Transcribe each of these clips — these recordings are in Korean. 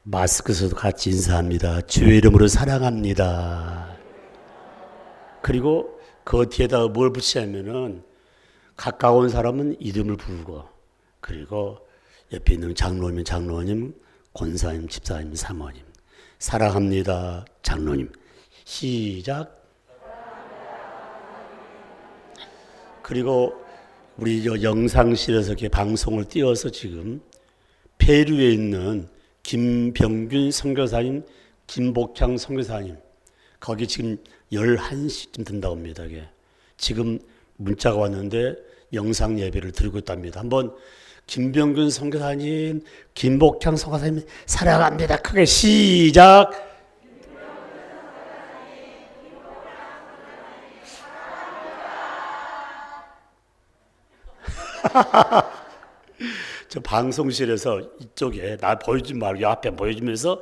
마스크 써도 같이 인사합니다. 주의 이름으로 사랑합니다. 그리고 그 뒤에다가 뭘 붙이냐면은 가까운 사람은 이름을 부르고, 그리고 옆에 있는 장로님, 장로님, 권사님, 집사님, 사모님, 사랑합니다. 장로님. 시작. 그리고 우리 저 영상실에서 이렇게 방송을 띄워서 지금 페루에 있는 김병균 선교사님, 김복향 선교사님, 거기 지금 11시쯤 된다고 합니다. 지금 문자가 왔는데 영상 예배를 드리고 있답니다. 한번 김병균 선교사님, 김복향 선교사님 사랑합니다. 크게 시작. 저 방송실에서 이쪽에 나 보여주지 말고 앞에 보여주면서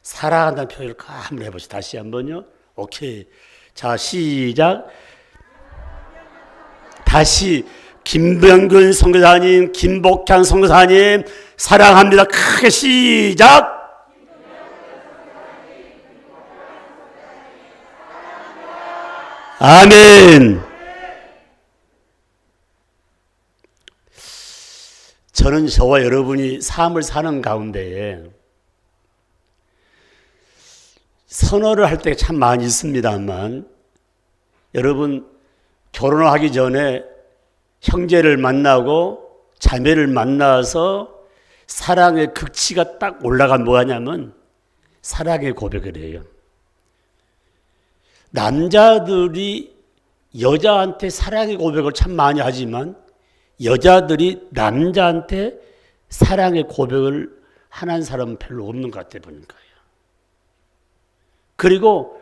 사랑한다는 표현을 한번 해보시죠. 다시 한번요. 오케이. 자, 시작. 다시 김병균 선교사님, 김복향 선교사님 사랑합니다. 크게 시작. 아멘. 저는 저와 여러분이 삶을 사는 가운데에 선호를 할 때 참 많이 있습니다만, 여러분 결혼을 하기 전에 형제를 만나고 자매를 만나서 사랑의 극치가 딱 올라간 뭐하냐면 사랑의 고백을 해요. 남자들이 여자한테 사랑의 고백을 참 많이 하지만 여자들이 남자한테 사랑의 고백을 하는 사람은 별로 없는 것 같아 보니까요. 그리고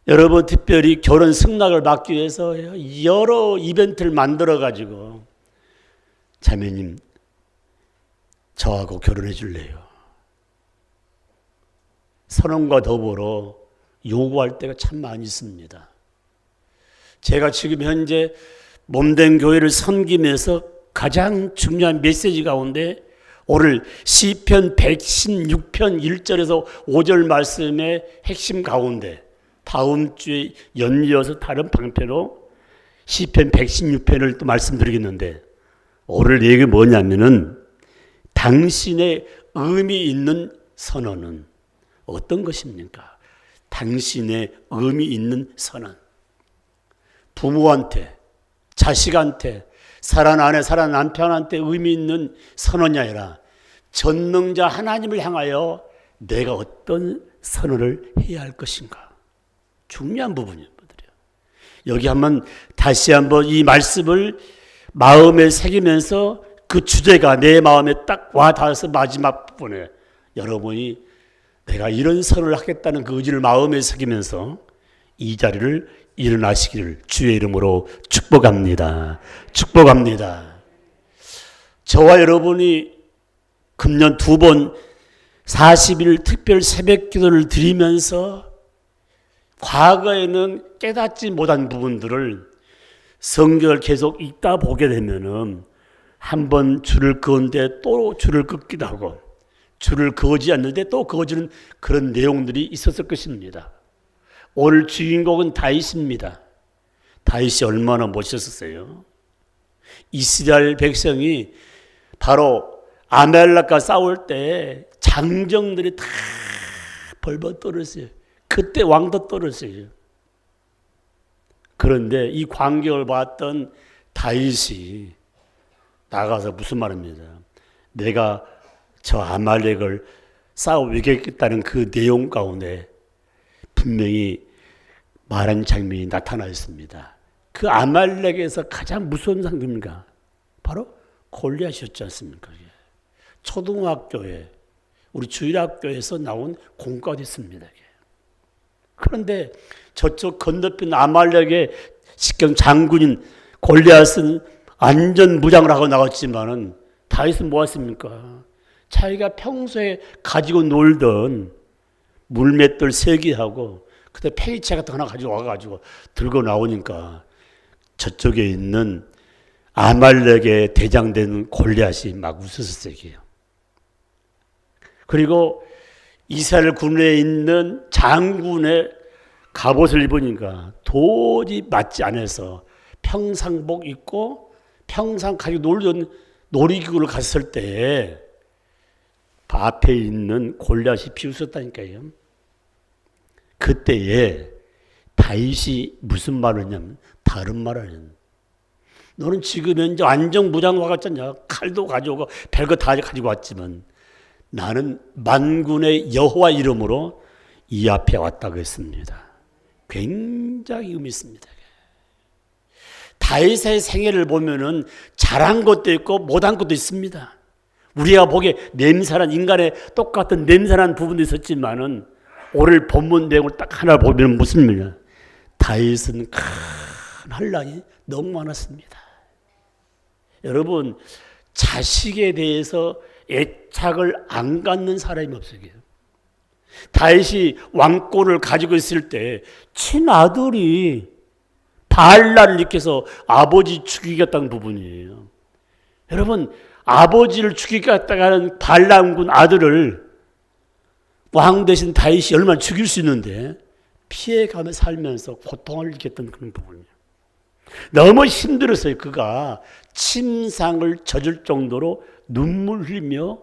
여러분 특별히 결혼 승낙을 받기 위해서 여러 이벤트를 만들어 가지고 자매님 저하고 결혼해 줄래요? 선언과 더불어 요구할 때가 참 많이 있습니다. 제가 지금 현재 몸된 교회를 섬기면서 가장 중요한 메시지 가운데 오늘 시편 116편 1절에서 5절 말씀의 핵심 가운데 다음 주에 연이어서 다른 방편으로 시편 116편을 또 말씀드리겠는데, 오늘 얘기 뭐냐면은 당신의 의미 있는 선언은 어떤 것입니까? 당신의 의미 있는 선언. 부모한테, 자식한테, 사랑 아내, 사랑 남편한테 의미 있는 선언이 아니라 전능자 하나님을 향하여 내가 어떤 선언을 해야 할 것인가. 중요한 부분이에요. 여기 한번 다시 한번 이 말씀을 마음에 새기면서 그 주제가 내 마음에 딱 와닿아서 마지막 부분에 여러분이 내가 이런 선언을 하겠다는 그 의지를 마음에 새기면서 이 자리를 일어나시기를 주의 이름으로 축복합니다. 축복합니다. 저와 여러분이 금년 2번 40일 특별 새벽 기도를 드리면서 과거에는 깨닫지 못한 부분들을 성경을 계속 읽다 보게 되면은 한번 줄을 그었는데 또 줄을 긋기도 하고 줄을 그어지 않는데 또 그어지는 그런 내용들이 있었을 것입니다. 오늘 주인공은 다윗입니다. 다윗이 얼마나 멋있었어요. 이스라엘 백성이 바로 아말렉과 싸울 때 장정들이 다 벌벌 떨었어요. 그때 왕도 떨었어요. 그런데 이 광경을 봤던 다윗이 나가서 무슨 말입니다. 내가 저 아말렉을 싸워 이기겠다는 그 내용 가운데 분명히 말한 장면이 나타나 있습니다. 그 아말렉에서 가장 무서운 상대입니까? 바로 골리앗이었지 않습니까? 초등학교에 우리 주일학교에서 나온 공과도 있습니다. 그런데 저쪽 건너편 아말렉의 식경 장군인 골리앗은 안전 무장을 하고 나갔지만은 다윗은 뭐 했습니까? 자기가 평소에 가지고 놀던 물맷돌 3개하고 그때 팽이채 같은 거 하나 가지고 와가지고 들고 나오니까 저쪽에 있는 아말렉의 대장된 골리앗이 막 웃었어요. 그리고 이스라엘 군에 있는 장군의 갑옷을 입으니까 도저히 맞지 않아서 평상복 입고 평상 가지고 놀던 놀이기구를 갔을 때 앞에 있는 골리앗이 비웃었다니까요. 그때에 다윗이 무슨 말을 했냐면 다른 말을 했냐. 너는 지금 현재 완전무장과 같잖냐. 칼도 가져오고 별거 다 가지고 왔지만 나는 만군의 여호와 이름으로 이 앞에 왔다고 했습니다. 굉장히 의미 있습니다. 다윗의 생애를 보면은 잘한 것도 있고 못한 것도 있습니다. 우리가 보기에 냄새난 인간의 똑같은 냄새난 부분도 있었지만은 오늘 본문 내용을 딱 하나 보면 무슨 말이냐? 다윗은 큰 환난이 너무 많았습니다. 여러분, 자식에 대해서 애착을 안 갖는 사람이 없어요. 다윗이 왕권을 가지고 있을 때 친아들이 반란을 일으켜서 아버지 죽이겠다는 부분이에요. 여러분, 아버지를 죽이겠다고 하는 반란군 아들을 왕 대신 다윗이 얼마나 죽일 수 있는데 피해가며 살면서 고통을 느꼈던 그런 부분이에요. 너무 힘들었어요. 그가 침상을 젖을 정도로 눈물 흘리며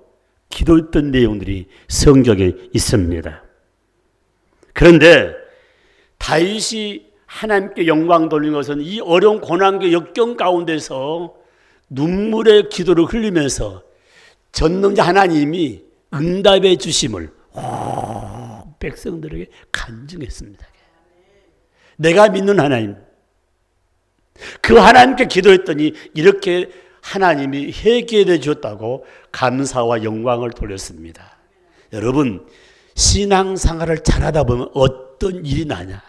기도했던 내용들이 성경에 있습니다. 그런데 다윗이 하나님께 영광 돌린 것은 이 어려운 고난과 역경 가운데서 눈물의 기도를 흘리면서 전능자 하나님이 응답해 주심을 백성들에게 간증했습니다. 내가 믿는 하나님, 그 하나님께 기도했더니 이렇게 하나님이 회개해 주었다고 감사와 영광을 돌렸습니다. 여러분, 신앙생활을 잘하다 보면 어떤 일이 나냐?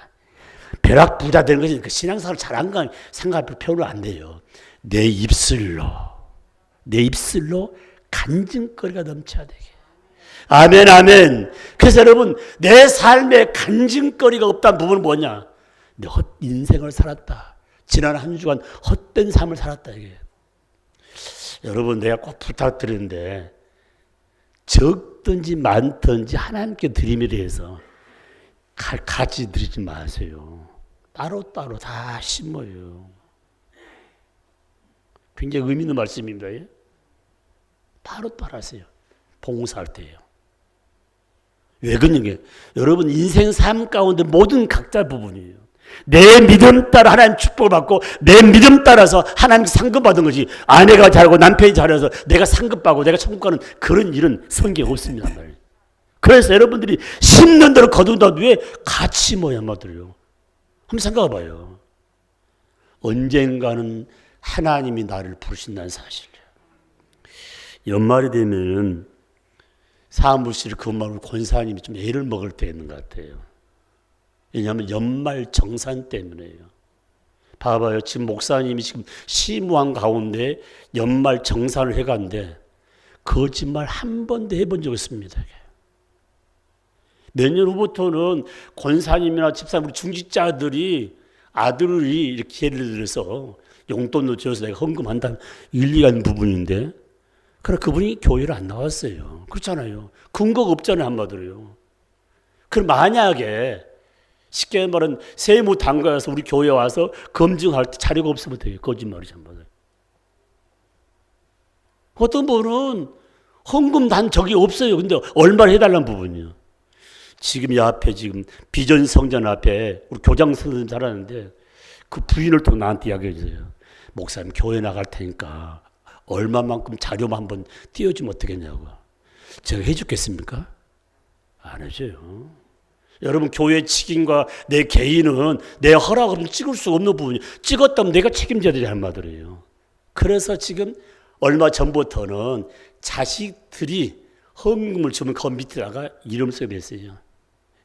벼락 부자 되는 것이 신앙생활을 잘한 건 생각할 필요는 안 돼요. 내 입술로 간증거리가 넘쳐야 되게. 아멘, 아멘. 그래서 여러분, 내 삶에 간증거리가 없다는 부분은 뭐냐? 내 인생을 살았다. 지난 한 주간 헛된 삶을 살았다. 이게. 여러분, 내가 꼭 부탁드리는데 적든지 많든지 하나님께 드림에 대해서 같이 드리지 마세요. 따로따로 다 심어요. 굉장히 의미 있는 말씀입니다. 따로따로 하세요. 봉사할 때예요. 왜 그러냐? 여러분, 인생 삶 가운데 모든 각자 부분이에요. 내 믿음 따라 하나님 축복을 받고 내 믿음 따라서 하나님 상급받은 거지. 아내가 잘하고 남편이 잘해서 내가 상급받고 내가 천국 가는 그런 일은 성경에 없습니다. 그래서 여러분들이 심는 대로 거둔다. 왜 같이 모여 말이에요. 한번 생각해 봐요. 언젠가는 하나님이 나를 부르신다는 사실이에요. 연말이 되면은 사무실 근무하는 권사님이 좀 애를 먹을 때 있는 것 같아요. 왜냐하면 연말 정산 때문에요. 봐봐요. 지금 목사님이 지금 심무한 가운데 연말 정산을 해갔는데 거짓말 한 번도 해본 적 없습니다. 몇 년 후부터는 권사님이나 집사님, 우리 중직자들이 아들이 이렇게 예를 들어서 용돈도 줘서 내가 헌금한다는 일리가 있는 부분인데, 그래 그분이 교회를 안 나왔어요. 그렇잖아요. 근거가 없잖아요, 한마디로요. 그럼 만약에 쉽게 말하면 세무당과에서 우리 교회에 와서 검증할 때 자료가 없으면 되게 거짓말이죠. 어떤 분은 헌금 단 적이 없어요. 근데 얼마를 해달라는 부분이요. 지금 이 앞에 지금 비전 성전 앞에 우리 교장 선생님 잘하는데 그 부인을 통해 나한테 이야기해 주세요. 목사님 교회 나갈 테니까 얼마만큼 자료만 한번 띄워주면 어떻겠냐고. 제가 해주겠습니까? 안 해줘요. 여러분, 교회 직인과 내 개인은 내 허락 없이 찍을 수 없는 부분이, 찍었다면 내가 책임져야 되지 말이에요. 그래서 지금 얼마 전부터는 자식들이 헌금을 주면 그 밑에다가 이름 써냈어요.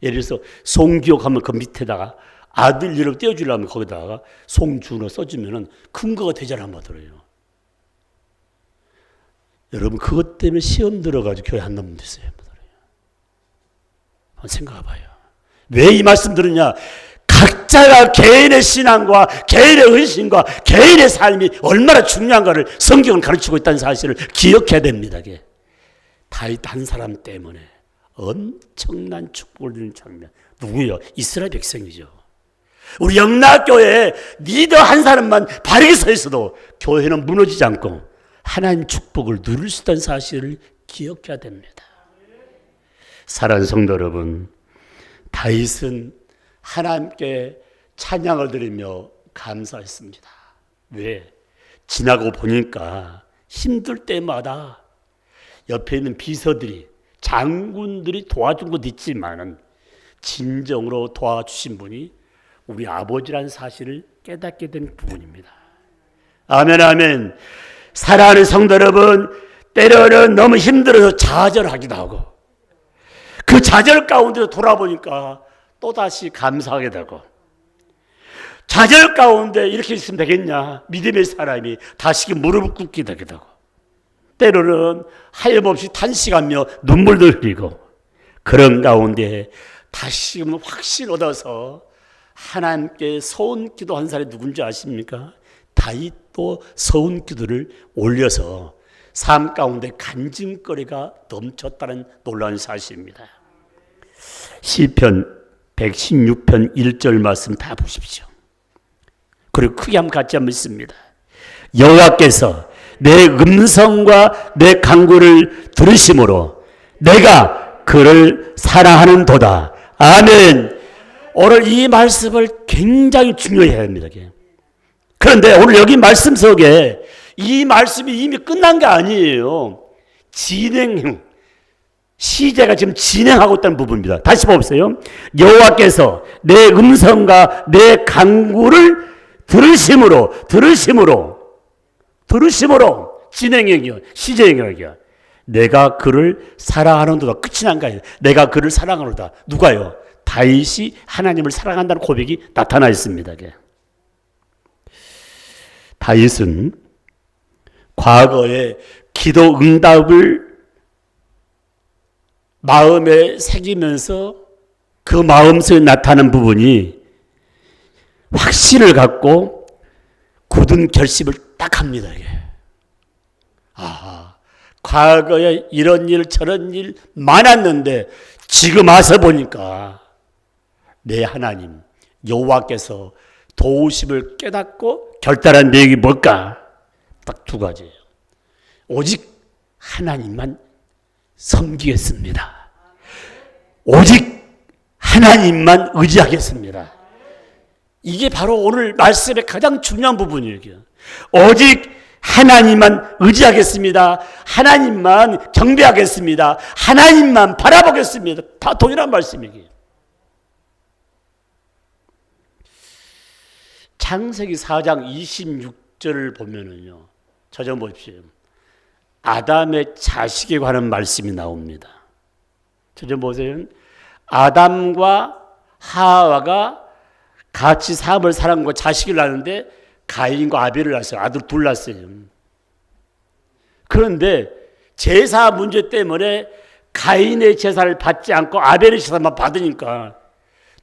예를 들어서 송기옥 하면 그 밑에다가 아들 이름 떼어주려면 거기다가 송준호 써주면 근거가 되잖아 말이에요. 여러분, 그것 때문에 시험 들어가지고 교회 안 나오면 됐어요. 한번 생각해봐요. 왜 이 말씀 들으냐? 각자가 개인의 신앙과 개인의 헌신과 개인의 삶이 얼마나 중요한가를 성경은 가르치고 있다는 사실을 기억해야 됩니다. 다윗 한 사람 때문에 엄청난 축복을 누리는 장면. 누구요? 이스라엘 백성이죠. 우리 영락교회 리더 한 사람만 바르게 서 있어도 교회는 무너지지 않고 하나님 축복을 누릴 수 있다는 사실을 기억해야 됩니다. 사랑하는 성도 여러분, 다윗은 하나님께 찬양을 드리며 감사했습니다. 왜? 지나고 보니까 힘들 때마다 옆에 있는 비서들이, 장군들이 도와준 것도 있지만은 진정으로 도와주신 분이 우리 아버지라는 사실을 깨닫게 된 부분입니다. 아멘, 아멘. 사랑하는 성도 여러분, 때로는 너무 힘들어서 좌절하기도 하고 그 좌절 가운데서 돌아보니까 또다시 감사하게 되고, 좌절 가운데 이렇게 있으면 되겠냐, 믿음의 사람이 다시금 무릎을 꿇게 되기도 하고, 때로는 하염없이 탄식하며 눈물도 흘리고, 그런 가운데 다시금 확신 얻어서 하나님께 서운 기도한 사람이 누군지 아십니까? 다윗도 서운 기도를 올려서 삶 가운데 간증거리가 넘쳤다는 놀라운 사실입니다. 시편 116편 1절 말씀 다 보십시오. 그리고 크게 한번 같이 한번 읽습니다. 여호와께서 내 음성과 내 간구를 들으심으로 내가 그를 사랑하는도다. 아멘. 오늘 이 말씀을 굉장히 중요해야 합니다. 그런데 오늘 여기 말씀 속에 이 말씀이 이미 끝난 게 아니에요. 진행, 시제가 지금 진행하고 있다는 부분입니다. 다시 보세요. 여호와께서 내 음성과 내 간구를 들으심으로 진행형이요, 시제형이요. 내가 그를 사랑하는도다. 끝이 난 거예요. 내가 그를 사랑하노다. 누가요? 다윗이 하나님을 사랑한다는 고백이 나타나 있습니다. 다윗은 과거에 기도 응답을 마음에 새기면서 그 마음속에 나타나는 부분이 확신을 갖고 굳은 결심을 딱 합니다. 과거에 이런 일 저런 일 많았는데 지금 와서 보니까 내 하나님 여호와께서 도우심을 깨닫고 결단한 내용이 뭘까? 딱 두 가지예요. 오직 하나님만 섬기겠습니다. 오직 하나님만 의지하겠습니다. 이게 바로 오늘 말씀의 가장 중요한 부분이에요. 오직 하나님만 의지하겠습니다. 하나님만 경배하겠습니다. 하나님만 바라보겠습니다. 다 동일한 말씀이에요. 창세기 4장 26절을 보면은요, 저 좀 보십시오. 아담의 자식에 관한 말씀이 나옵니다. 저 좀 보세요. 아담과 하와가 같이 사업을 살았고 자식을 낳는데 가인과 아벨을 낳았어요. 아들 둘 낳았어요. 그런데 제사 문제 때문에 가인의 제사를 받지 않고 아벨의 제사만 받으니까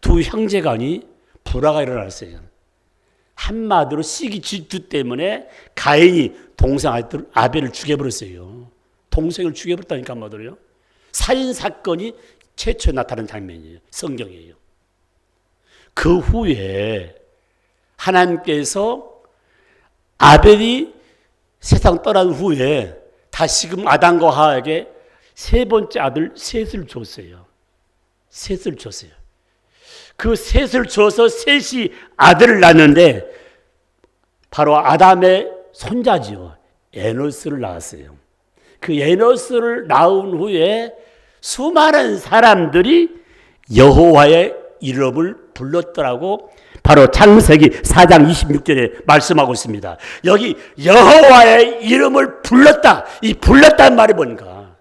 두 형제간이 불화가 일어났어요. 한마디로 시기 질투 때문에 가인이 동생 아들 아벨을 죽여버렸어요. 동생을 죽여버렸다니까 한마디로요. 살인 사건이 최초에 나타난 장면이에요. 성경이에요. 그 후에 하나님께서 아벨이 세상 떠난 후에 다시금 아담과 하와에게 세 번째 아들 셋을 줬어요. 셋을 줬어요. 그 셋을 줘서 셋이 아들을 낳았는데 바로 아담의 손자지요. 에노스를 낳았어요. 그 에노스를 낳은 후에 수많은 사람들이 여호와의 이름을 불렀더라고 바로 창세기 4장 26절에 말씀하고 있습니다. 여기 여호와의 이름을 불렀다. 이 불렀다는 말이 뭔가?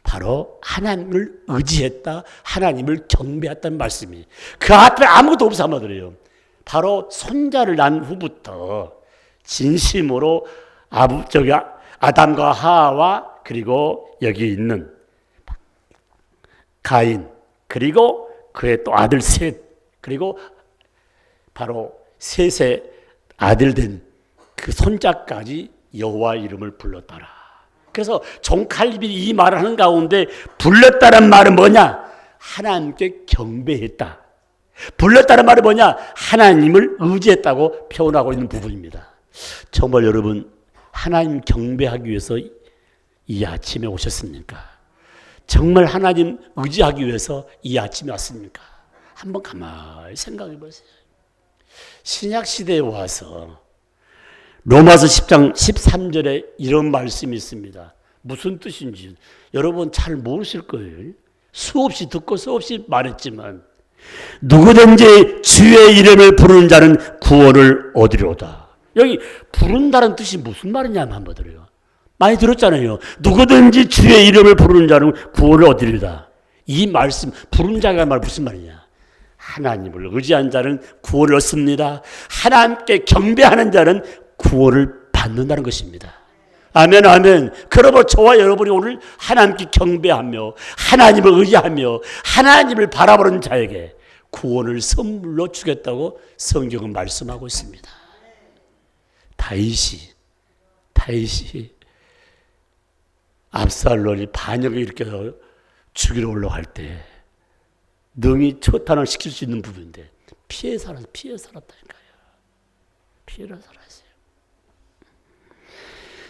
바로 하나님을 의지했다. 하나님을 경배했다는 말씀이. 그 앞에 아무것도 없어 한마디로요. 바로 손자를 낳은 후부터 진심으로 아담과 하와 그리고 여기 있는 가인 그리고 그의 또 아들 셋 그리고 바로 셋의 아들 된 그 손자까지 여호와 이름을 불렀더라. 그래서 종칼립이 이 말을 하는 가운데 불렀다는 말은 뭐냐? 하나님께 경배했다. 불렀다는 말은 뭐냐? 하나님을 의지했다고 표현하고 있는 부분입니다. 정말 여러분, 하나님 경배하기 위해서 이 아침에 오셨습니까? 정말 하나님 의지하기 위해서 이 아침에 왔습니까? 한번 가만히 생각해 보세요. 신약 시대에 와서 로마서 10장 13절에 이런 말씀이 있습니다. 무슨 뜻인지 여러분 잘 모르실 거예요. 수없이 듣고 수없이 말했지만 누구든지 주의 이름을 부르는 자는 구원을 얻으리로다. 여기 부른다는 뜻이 무슨 말이냐면 한번 들어요. 많이 들었잖아요. 누구든지 주의 이름을 부르는 자는 구원을 얻으리로다. 이 말씀 부르는 자가 말 무슨 말이냐? 하나님을 의지한 자는 구원을 얻습니다. 하나님께 경배하는 자는 구원을 받는다는 것입니다. 아멘, 아멘. 그러므로 저와 여러분이 오늘 하나님께 경배하며 하나님을 의지하며 하나님을 바라보는 자에게 구원을 선물로 주겠다고 성경은 말씀하고 있습니다. 다윗이 압살롬이 반역을 일으켜서 죽이러 올라갈 때 능히 처탄을 시킬 수 있는 부분인데 피해 살았다니까요. 피해를 살았어요.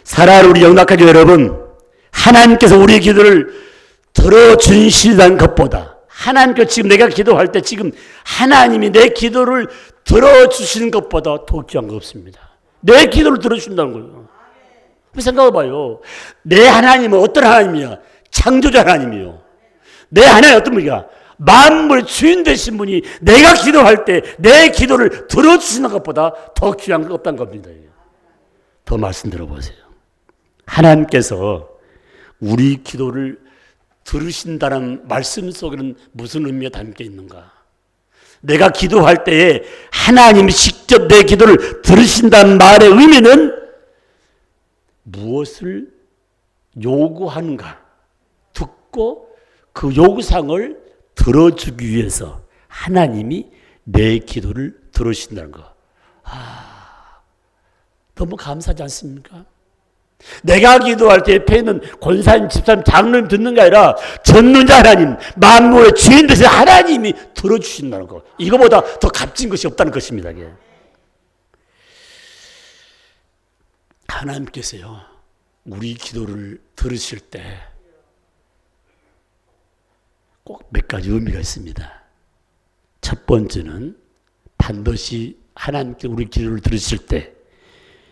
사랑하는 우리 영락가족 여러분, 하나님께서 우리의 기도를 들어주시다는 것보다 하나님께서 지금 내가 기도할 때 지금 하나님이 내 기도를 들어주시는 것보다 더 귀한 거 없습니다. 내 기도를 들어주신다는 거예요. 생각해봐요. 내 하나님은 어떤 하나님이야? 창조자 하나님이요. 내 하나님은 어떤 분이야? 만물의 주인 되신 분이 내가 기도할 때 내 기도를 들어주시는 것보다 더 귀한 거 없다는 겁니다. 더 말씀 들어보세요. 하나님께서 우리 기도를 들으신다는 말씀 속에는 무슨 의미가 담겨 있는가? 내가 기도할 때에 하나님이 직접 내 기도를 들으신다는 말의 의미는 무엇을 요구하는가? 듣고 그 요구사항을 들어주기 위해서 하나님이 내 기도를 들으신다는 거. 너무 감사하지 않습니까? 내가 기도할 때 옆에 있는 권사님, 집사님, 장로님 듣는 게 아니라 전능자 하나님, 만물의 주인 되신 하나님이 들어주신다는 거. 이거보다 더 값진 것이 없다는 것입니다. 이게. 하나님께서요, 우리 기도를 들으실 때 꼭 몇 가지 의미가 있습니다. 첫 번째는 반드시 하나님께 우리 기도를 들으실 때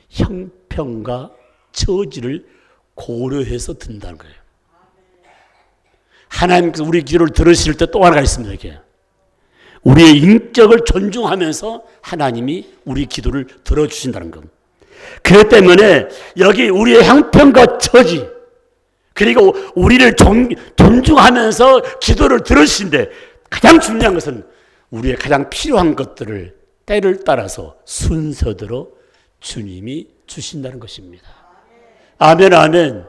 형편과 처지를 고려해서 듣는다는 거예요. 하나님께서 우리 기도를 들으실 때 또 하나가 있습니다. 이게. 우리의 인격을 존중하면서 하나님이 우리 기도를 들어주신다는 것. 그렇기 때문에 여기 우리의 형편과 처지 그리고 우리를 존중하면서 기도를 들으신데 가장 중요한 것은 우리의 가장 필요한 것들을 때를 따라서 순서대로 주님이 주신다는 것입니다. 아멘, 아멘.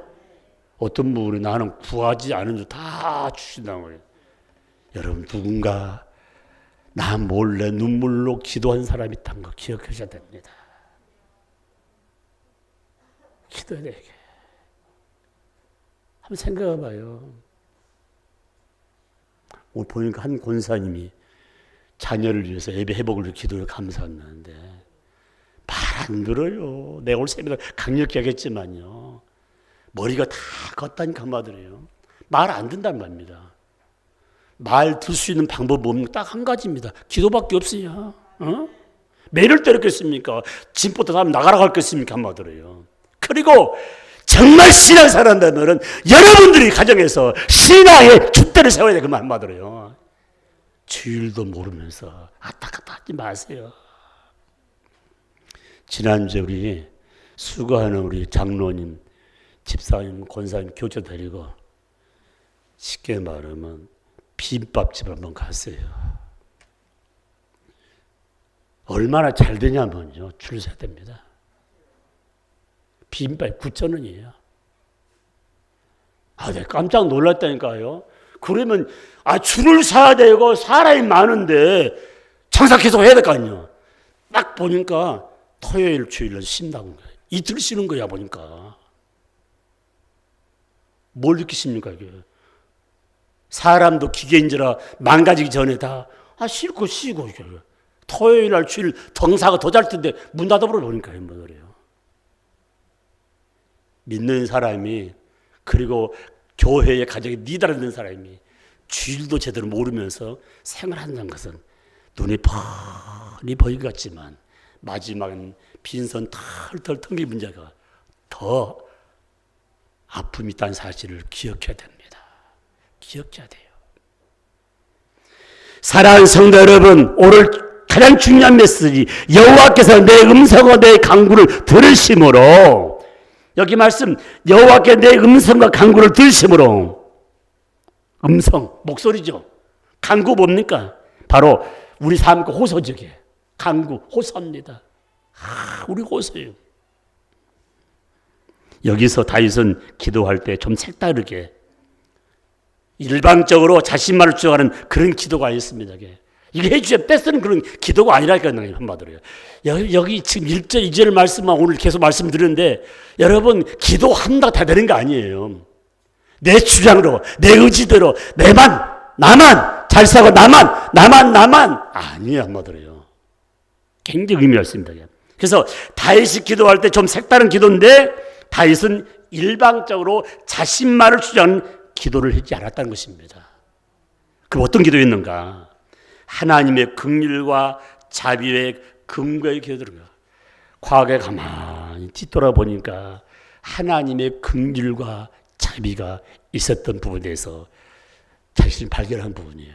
어떤 분이 나는 구하지 않은 줄 다 주신다는 거예요. 여러분, 누군가 나 몰래 눈물로 기도한 사람이 있다는 거 기억하셔야 됩니다. 기도해야 돼. 한번 생각해 봐요. 오늘 보니까 한 권사님이 자녀를 위해서 예배 회복을 위해 기도를 감사했는데 말 안 들어요. 내가 오늘 새벽에 강력히 하겠지만요. 머리가 다 걷다니까 한마디래요. 말 안 듣는단 말입니다. 말 들 수 있는 방법 뭡니까? 딱 한 가지입니다. 기도밖에 없어요. 매를 때렸겠습니까? 짐부터 사람 나가라 갈겠습니까? 한마디래요. 그리고 정말 신앙 살아간다면 여러분들이 가정에서 신앙의 줏대를 세워야 돼. 그 말 한마디로요. 주일도 모르면서 아따갔다 하지 마세요. 지난주에 우리 수고하는 우리 장로님, 집사님, 권사님 교체 데리고 쉽게 말하면 비빔밥집 한번 갔어요. 얼마나 잘 되냐면요. 줄 서야 됩니다. 비빔밥이 9,000원이에요. 내가 깜짝 놀랐다니까요. 그러면, 줄을 서야 되고, 사람이 많은데, 장사 계속 해야 될 거 아니에요. 딱 보니까, 토요일, 주일날 쉰다고 거예요. 이틀 쉬는 거야, 보니까. 뭘 느끼십니까, 이게? 사람도 기계인지라 망가지기 전에 다, 싫고 쉬고, 이게. 토요일 날 주일 덩사가 더 잘 텐데 문 닫아버려 보니까 뭐 그래요. 믿는 사람이, 그리고 교회의 가정에 니달아있는 사람이 주일도 제대로 모르면서 생활한다는 것은 눈이 뻔히 보이는 것 같지만 마지막엔 빈손 털털 텅긴 문제가 더 아픔이 있다는 사실을 기억해야 됩니다. 기억해야 돼요. 사랑하는 성도 여러분, 오늘 가장 중요한 메시지, 여호와께서 내 음성과 내 간구를 들으심으로, 여기 말씀, 여호와께 내 음성과 간구를 들으심으로, 음성, 목소리죠. 간구 뭡니까? 바로 우리 삶과 호소적이에요. 간구, 호소합니다. 우리 호소예요. 여기서 다윗은 기도할 때 좀 색다르게 일방적으로 자신만을 주장하는 그런 기도가 아니었습니다. 이게 해주셔 뺏는 그런 기도가 아니라니까요. 한마디로요. 여기 지금 1절, 2절 말씀만 오늘 계속 말씀드렸는데, 여러분, 기도한다 다 되는 거 아니에요. 내 주장으로, 내 의지대로, 나만 잘 살고 나만 아니에요. 한마디로요. 굉장히 의미가 있습니다. 그래서 다윗이 기도할 때 좀 색다른 기도인데, 다윗은 일방적으로 자신만을 주장하는 기도를 하지 않았다는 것입니다. 그럼 어떤 기도였는가? 하나님의 긍휼과 자비의 근거의 기도들인가? 과거에 가만히 뒤돌아보니까 하나님의 긍휼과 자비가 있었던 부분에 대해서 자신을 발견한 부분이에요.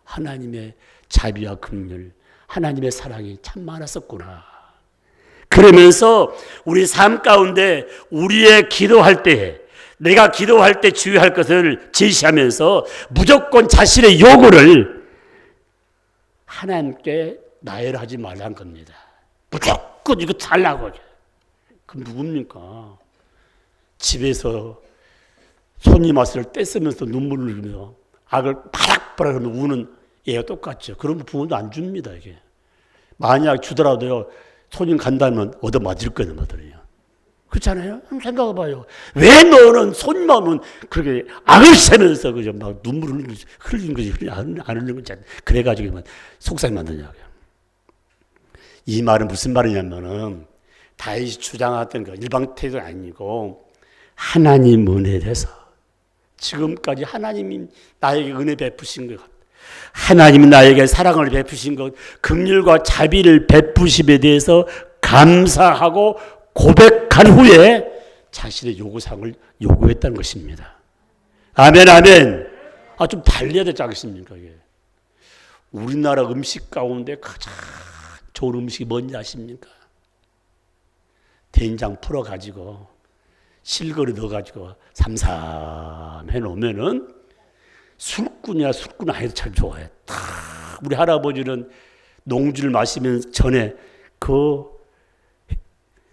하나님의 자비와 긍휼, 하나님의 사랑이 참 많았었구나. 그러면서 우리 삶 가운데 우리의 기도할 때, 내가 기도할 때 주의할 것을 제시하면서 무조건 자신의 요구를 하나님께 나열하지 말라는 겁니다. 무조건 이거 달라고. 그럼 누굽니까? 집에서 손님 왔을 때 떼쓰면서 눈물을 흘리며 악을 바락바락 우는 애가 똑같죠. 그러면 부모도 안 줍니다. 이게. 만약 주더라도요, 손님 간다면 얻어맞을 거예요. 그렇잖아요? 한번 생각해봐요. 왜 너는 손님 오면 그렇게 악을 세면서 그죠? 막 눈물을 흘리는 거지, 안 흘리는 거지. 그래가지고 속상해 만드냐고요. 이 말은 무슨 말이냐면은 다윗이 주장했던 거 일방 태도가 아니고 하나님 은혜에 대해서 지금까지 하나님이 나에게 은혜 베푸신 것, 하나님이 나에게 사랑을 베푸신 것, 긍휼과 자비를 베푸심에 대해서 감사하고 고백한 후에 자신의 요구사항을 요구했다는 것입니다. 아멘, 아멘. 좀 달려야 되지 않겠습니까? 우리나라 음식 가운데 가장 좋은 음식이 뭔지 아십니까? 된장 풀어가지고 실거리 넣어가지고 삼삼해 놓으면은 술꾼이야 술꾼 아니도 참 좋아해. 우리 할아버지는 농주를 마시면 전에 그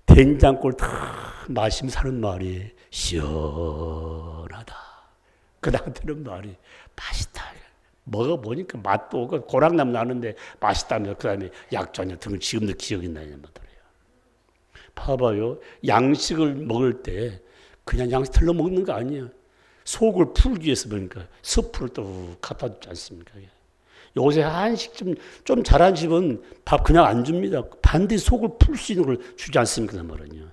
된장골 다 마시면서 하는 말이 시원하다. 그 나한테는 말이 맛있다. 먹어보니까 맛도 오고 고랑나무 나는데 맛있다며 그 다음에 약주하냐 등을 지금도 기억이 나냐 말이에요. 봐봐요. 양식을 먹을 때 그냥 양식 틀러 먹는 거 아니에요. 속을 풀기 위해서 그러니까 스프를 또 갖다 주지 않습니까? 요새 한식 좀 잘한 집은 밥 그냥 안 줍니다. 반드시 속을 풀 수 있는 걸 주지 않습니까? 말은요.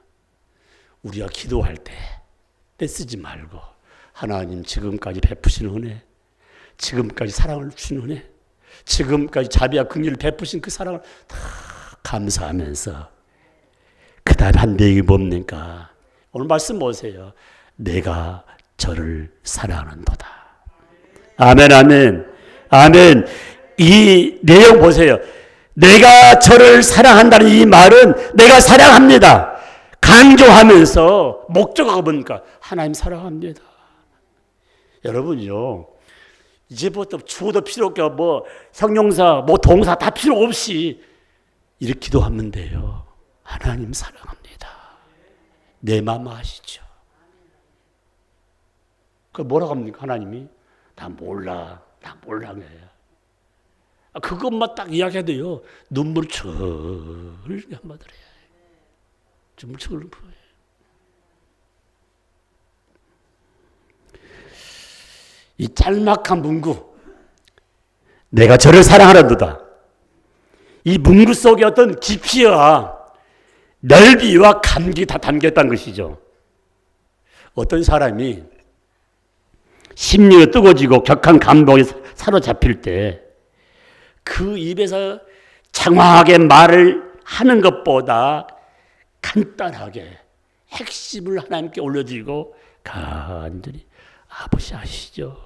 우리가 기도할 때 떼쓰지 말고 하나님 지금까지 베푸신 은혜, 지금까지 사랑을 주신 은혜, 지금까지 자비와 긍휼을 베푸신 그 사랑을 다 감사하면서 그 다음에 한 내용이 뭡니까? 오늘 말씀 보세요. 내가 저를 사랑하는도다. 아멘, 아멘, 아멘. 이 내용 보세요. 내가 저를 사랑한다는 이 말은 내가 사랑합니다. 강조하면서 목적어가 뭡니까? 하나님 사랑합니다. 여러분요, 이제부터 주어도 필요 없고 뭐 형용사, 뭐 동사 다 필요 없이 이렇게 기도하면 돼요. 하나님 사랑합니다. 내 마음 아시죠? 그 뭐라고 합니까? 하나님이 나 몰라 그래요. 그것만 딱 이야기해도요 눈물 철게 한마디로 해요. 눈물 철 보여요. 이 짤막한 문구, 내가 저를 사랑하는도다. 이 문구 속에 어떤 깊이와 넓이와 감격이 다 담겼다는 것이죠. 어떤 사람이 심리가 뜨거워지고 격한 감동에 사로잡힐 때 그 입에서 장황하게 말을 하는 것보다 간단하게 핵심을 하나님께 올려드리고 간절히 아버지 아시죠?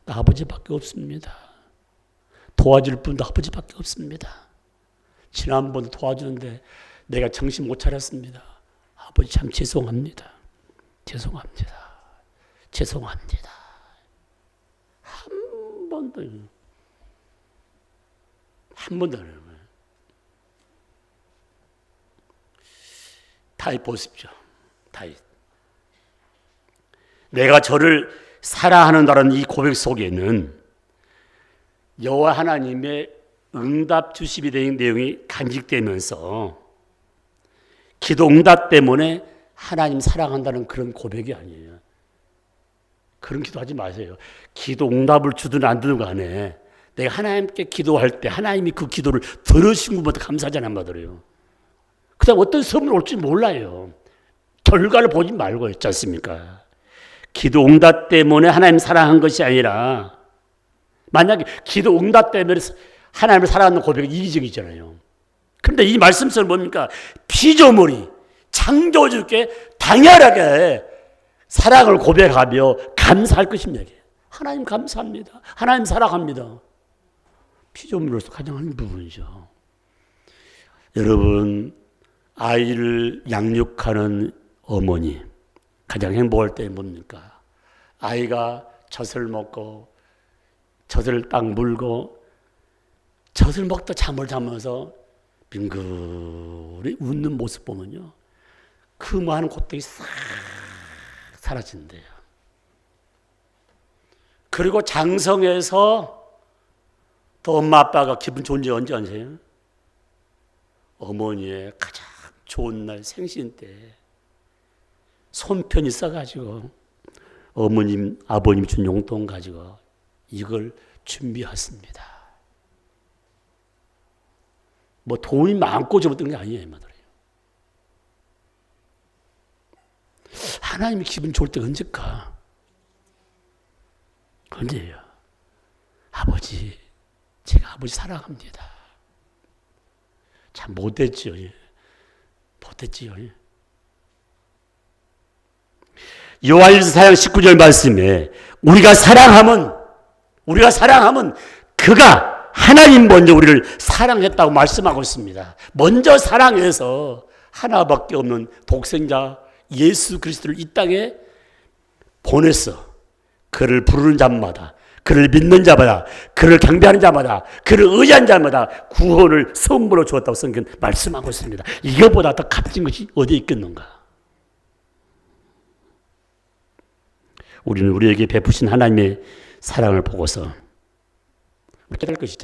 나 아버지밖에 없습니다. 도와줄 분도 아버지밖에 없습니다. 지난번 도와주는데 내가 정신 못 차렸습니다. 아버지 참 죄송합니다. 죄송합니다. 죄송합니다. 한 번도 안 해요. 다윗 보십시오. 다윗. 내가 저를 사랑하는다는 이 고백 속에는 여호와 하나님의 응답 주심이 된 내용이 간직되면서 기도 응답 때문에 하나님 사랑한다는 그런 고백이 아니에요. 그런 기도하지 마세요. 기도 응답을 주든 안 주든 간에 내가 하나님께 기도할 때 하나님이 그 기도를 들으신 것부터 감사하지 않은 받으래요. 그 다음 어떤 선물 올지 몰라요. 결과를 보지 말고 했지 않습니까? 기도 응답 때문에 하나님 사랑한 것이 아니라 만약에 기도 응답 때문에 하나님을 사랑하는 고백은 이기적이잖아요. 그런데 이 말씀처럼 뭡니까? 피조물이 창조주께 당연하게 사랑을 고백하며 감사할 것입니다. 하나님 감사합니다. 하나님 사랑합니다. 피조물로서 가장 한 부분이죠. 여러분, 아이를 양육하는 어머니 가장 행복할 때 뭡니까? 아이가 젖을 먹고 젖을 딱 물고 젖을 먹다 잠을 자면서 빙글이 웃는 모습 보면요, 그 많은 고통이 싹 사라진대요. 그리고 장성해서 또 엄마 아빠가 기분 좋은지 언제 아세요? 어머니의 가장 좋은 날 생신 때 손편이 써가지고 어머님 아버님 준 용돈 가지고 이걸 준비했습니다. 뭐 돈이 많고 저었던 게 아니에요, 말이에요. 하나님이 기분 좋을 때가 언제까? 언제예요? 아버지, 제가 아버지 사랑합니다. 참 못됐지요. 못됐지요. 요한일서 4장 19절 말씀에 우리가 사랑하면 그가 하나님 먼저 우리를 사랑했다고 말씀하고 있습니다. 먼저 사랑해서 하나밖에 없는 독생자 예수 그리스도를 이 땅에 보냈어. 그를 부르는 자마다, 그를 믿는 자마다, 그를 경배하는 자마다, 그를 의지한 자마다 구원을 선물로 주었다고 성경 말씀하고 있습니다. 이것보다 더 값진 것이 어디에 있겠는가? 우리는 우리에게 베푸신 하나님의 사랑을 보고서 깨달을 것이